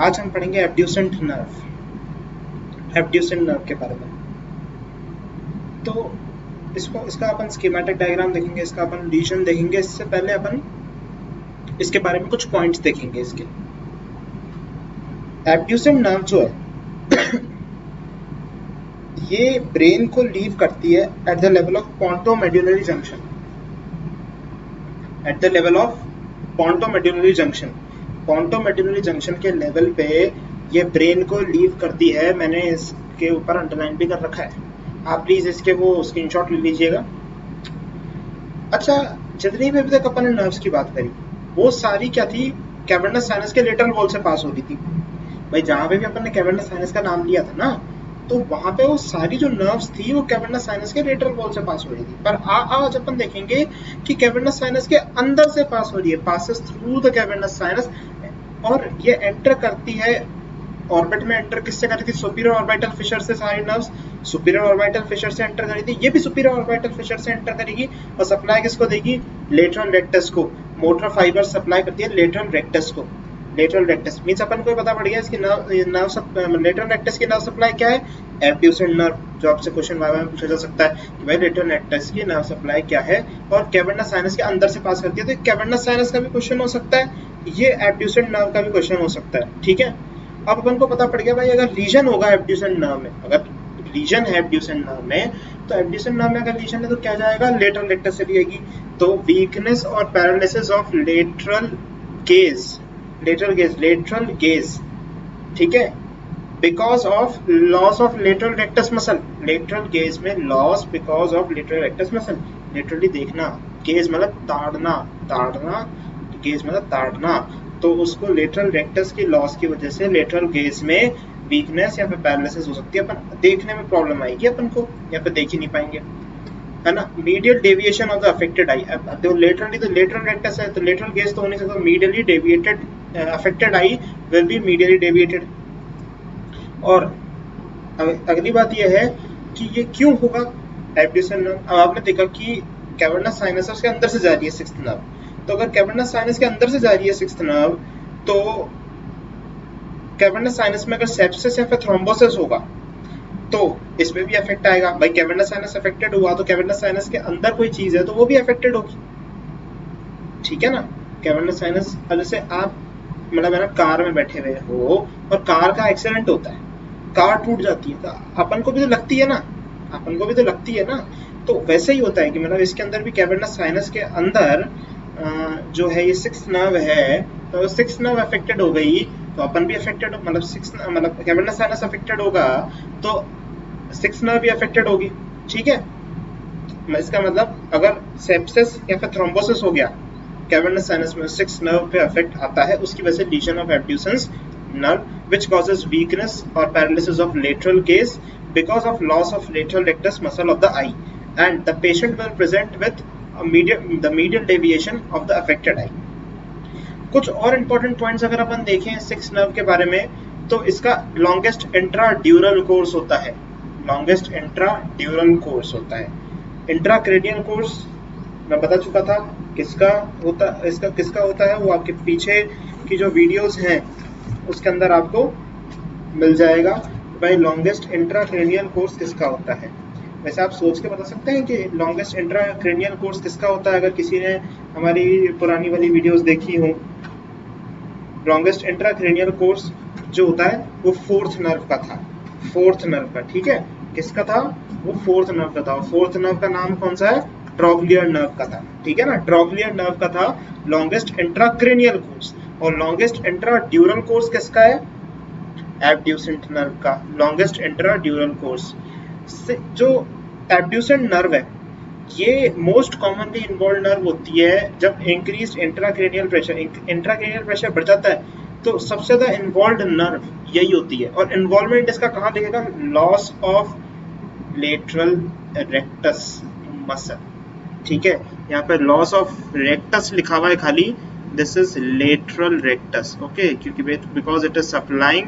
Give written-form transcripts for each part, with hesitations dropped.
आज हम पढ़ेंगे एब्ड्यूसेंट नर्व, एब्ड्यूसेंट नर्व के बारे में। तो इसका अपन स्कीमेटिक डायग्राम देखेंगे, इसका अपन रीजन देखेंगे। इससे पहले अपन इसके बारे में कुछ पॉइंट्स देखेंगे। इसके एब्ड्यूसेंट नर्व जो है ये ब्रेन को लीव करती है at the level of pontomedullary junction, at the level of pontomedullary junction. Pontomedullary junction के लेवल पे ये ब्रेन को लीव करती है। मैंने इसके ऊपर अंडरलाइन भी कर रखा है, आप प्लीज इसके वो स्क्रीनशॉट ले लीजिएगा। अच्छा, जितनी भी अभी तक अपन ने नर्व्स की बात करी वो सारी क्या थी, कैवर्नस साइनस के लेटरल वॉल से पास हो रही थी। भाई जहां पे भी अपन ने कैवर्नस साइनस का नाम लिया था ना, तो वहां पे वो सारी जो नर्व्स थी वो कैवर्नस साइनस के लेटरल वॉल से पास हो रही थी। पर आज अपन देखेंगे कि कैवर्नस साइनस के अंदर से पास हो रही है, passes through the cavernous sinus, और ये एंटर करती है ऑर्बिट में। एंटर किससे कर रही थी, सुपीरियर ऑर्बिटल फिशर से। सारी नर्व्स सुपीरियर ऑर्बिटल फिशर से एंटर करी थी, ये भी सुपीरियर ऑर्बिटल फिशर से एंटर करेगी और सप्लाई किसको देगी, लेटरल रेक्टस को। मोटर फाइबर सप्लाई करती है लेटरल रेक्टस को। लेटरल रेक्टस मींस अपन को पता पड़ गया इसकी नर्व लेटरल रेक्टस की नर्व सप्लाई क्या है, एब्ड्यूसेंट नर्व। जो आपसे क्वेश्चन वाइवा में पूछा जा सकता है कि भाई लेटरल रेक्टस की नर्व सप्लाई क्या है और कैवर्नस साइनस के अंदर से पास करती है। तो कैवर्नस साइनस का भी क्वेश्चन हो सकता है, ये एब्ड्यूसेंट नर्व का भी क्वेश्चन हो सकता है। ठीक है, अब अपन को पता पड़ गया भाई अगर रीजन होगा एब्ड्यूसेंट नर्व में, अगर रीजन है एब्ड्यूसेंट नर्व में, तो एब्ड्यूसेंट नर्व में अगर रीजन है तो क्या जाएगा, लेटरल रेक्टस से जाएगी। तो वीकनेस और paralysis of lateral gaze, lateral gaze, ठीक है, because of loss of lateral rectus muscle. Lateral gaze में loss because of lateral rectus muscle. Literally देखना, गेज मतलब ताड़ना, गेज मतलब ताड़ना। तो उसको लेटरल रेक्टस की लॉस की वजह से लेटरल गेज में वीकनेस या फिर पैरालिसिस हो सकती है। अपन देखने में प्रॉब्लम आएगी, अपन को यहाँ पे देख ही नहीं पाएंगे, है ना। Medial deviation of the affected eye, तो लेटरली तो लेटरल रेक्टस है तो लेटरल गेज तो हो नहीं सकता। Medially deviated affected I will be medially deviated. और अगली बात यह है कि ये क्यों होगा एब्ड्यूसेंट नर्व। अब आपने देखा कि कैवर्नस साइनस के अंदर से जा रही है सिक्स्थ नर्व, तो अगर कैवर्नस साइनस के अंदर से जा रही है सिक्स्थ नर्व, तो कैवर्नस साइनस में अगर सेप्सिस या फिर थ्रोम्बोसिस होगा तो इसमें भी इफेक्ट आएगा। भाई कैवर्नस साइनस अफेक्टेड हुआ तो कैवर्नस साइनस के अंदर कोई चीज है तो वो भी अफेक्टेड होगी, ठीक है ना। कैवर्नस साइनस, जैसे आप मतलब है ना कार में बैठे हुए हो और कार का एक्सीडेंट होता है, कार टूट जाती है, तो अपन को भी तो लगती है ना, तो वैसे ही होता है कि मतलब इसके अंदर भी कैवर्नस साइनस के अंदर जो है ये सिक्स्थ नर्व है, तो सिक्स्थ नर्व अफेक्टेड हो गई तो अपन भी अफेक्टेड, मतलब कैवर्नस साइनस अफेक्टेड होगा तो सिक्स्थ नर्व भी अफेक्टेड होगी, ठीक है। इसका मतलब अगर सेप्सिस या फिर थ्रोम्बोसिस हो गया कैवर्नस साइनस में, सिक्स्थ नर्व पे अफेक्ट आता है, उसकी वजह से lesion of abducens nerve which causes weakness और paralysis of lateral gaze because of loss of lateral rectus muscle of the eye, and the patient will present with the medial deviation of the affected eye। कुछ और important points अगर अपन देखें six nerve के बारे में, तो इसका longest intradural course होता है, लॉन्गेस्ट इंट्राड्यूरल कोर्स होता है। इंट्राक्रेनियल कोर्स मैं बता चुका था किसका होता है, वो आपके पीछे की जो वीडियोस हैं उसके अंदर आपको मिल जाएगा भाई लॉन्गेस्ट इंट्राक्रेनियल कोर्स किसका होता है। वैसे आप सोच के बता सकते हैं कि लॉन्गेस्ट इंट्राक्रेनियल कोर्स किसका होता है, अगर किसी ने हमारी पुरानी वाली वीडियोस देखी हो। लॉन्गेस्ट इंट्राक्रेनियल कोर्स जो होता है वो फोर्थ नर्व का था, फोर्थ नर्व का, ठीक है। किसका था, वो फोर्थ नर्व का था। फोर्थ नर्व का नाम कौन सा है, ट्रॉक्लियर नर्व का था, ठीक है ना। ट्रॉक्लियर नर्व का था लॉन्गेस्ट इंट्राक्रेनियल कोर्स। और लॉन्गेस्ट इंट्राड्यूरल कोर्स किसका है, एब्ड्यूसेंट नर्व का, लॉन्गेस्ट इंट्राड्यूरल कोर्स। जो एब्ड्यूसेंट नर्व है ये मोस्ट कॉमनली इन्वॉल्व नर्व होती है जब इंक्रीज्ड इंट्राक्रेनियल प्रेशर बढ़ जाता है, तो सबसे ज्यादा इन्वॉल्व नर्व यही होती है। और इन्वॉल्वमेंट इसका कहाँ दिखेगा, loss of lateral rectus muscle, ठीक है। यहाँ पे लॉस ऑफ रेक्टस लिखा हुआ है खाली, this is lateral rectus, okay, क्योंकि because it is supplying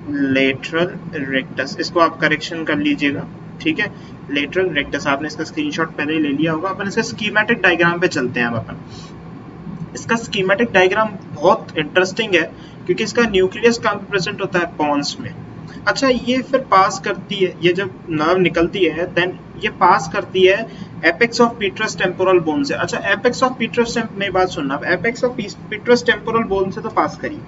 lateral rectus, इसको आप करेक्शन कर लीजिएगा, ठीक है। लेटरल रेक्टस, आपने इसका स्क्रीनशॉट पहले ही ले लिया होगा। अपन इसके स्कीमेटिक डायग्राम पे चलते हैं। अब अपन इसका स्कीमेटिक डायग्राम बहुत इंटरेस्टिंग है क्योंकि इसका न्यूक्लियस कहाँ पे प्रेजेंट होता है, पॉन्स में। अच्छा, ये फिर पास करती है, ये जब नर्व निकलती है देन ये पास करती है apex of petrous temporal bone से। अच्छा, एपेक्स ऑफ पीट्रस मेरी बात सुनना, अब apex of petrous temporal bone से तो पास करी,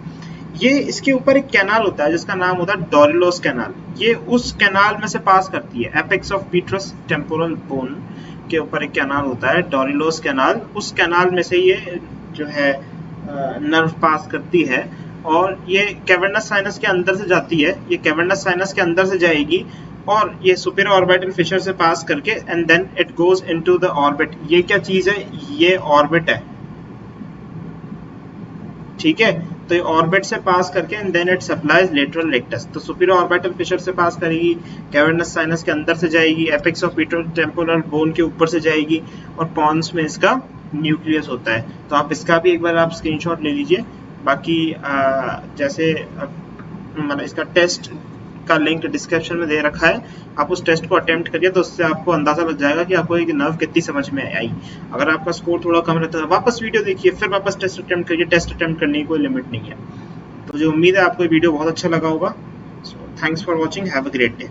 ये इसके ऊपर एक कैनाल होता है जिसका नाम होता है डोरिलोस कैनाल, ये उस कैनाल में से पास करती है। Apex of petrous temporal bone के ऊपर एक कैनाल होता है डोरिलोस कैनाल, उस कैनाल में से ये जो है नर्व पास करती है और ये कैवर्नस साइनस के अंदर से जाती है, ये कैवर्नस साइनस के अंदर से जाएगी और ये सुपीरियर ऑर्बिटल फिशर से पास करके and then it goes into the orbit. ये क्या चीज है, ये ऑर्बिट है, ठीक है। तो ये ऑर्बिट से पास करके and then it supplies lateral rectus. तो सुपीरियर ऑर्बिटल फिशर से पास करेगी, कैवर्नस साइनस के अंदर से जाएगी, apex of petrous temporal bone के ऊपर से जाएगी और पॉन्स में इसका न्यूक्लियस होता है। तो आप इसका भी एक बार आप स्क्रीनशॉट ले लीजिए। बाकी जैसे मतलब इसका टेस्ट का लिंक डिस्क्रिप्शन में दे रखा है, आप उस टेस्ट को अटेम्प्ट करिए तो उससे आपको अंदाजा लग जाएगा कि आपको एक नर्व कितनी समझ में आई। अगर आपका स्कोर थोड़ा कम रहता है वापस वीडियो देखिए, फिर वापस टेस्ट अटेम्प्ट करिए, टेस्ट अटेम्प्ट करने की कोई लिमिट नहीं है। तो मुझे उम्मीद है आपको ये वीडियो बहुत अच्छा लगा होगा। So thanks for watching, have a great day.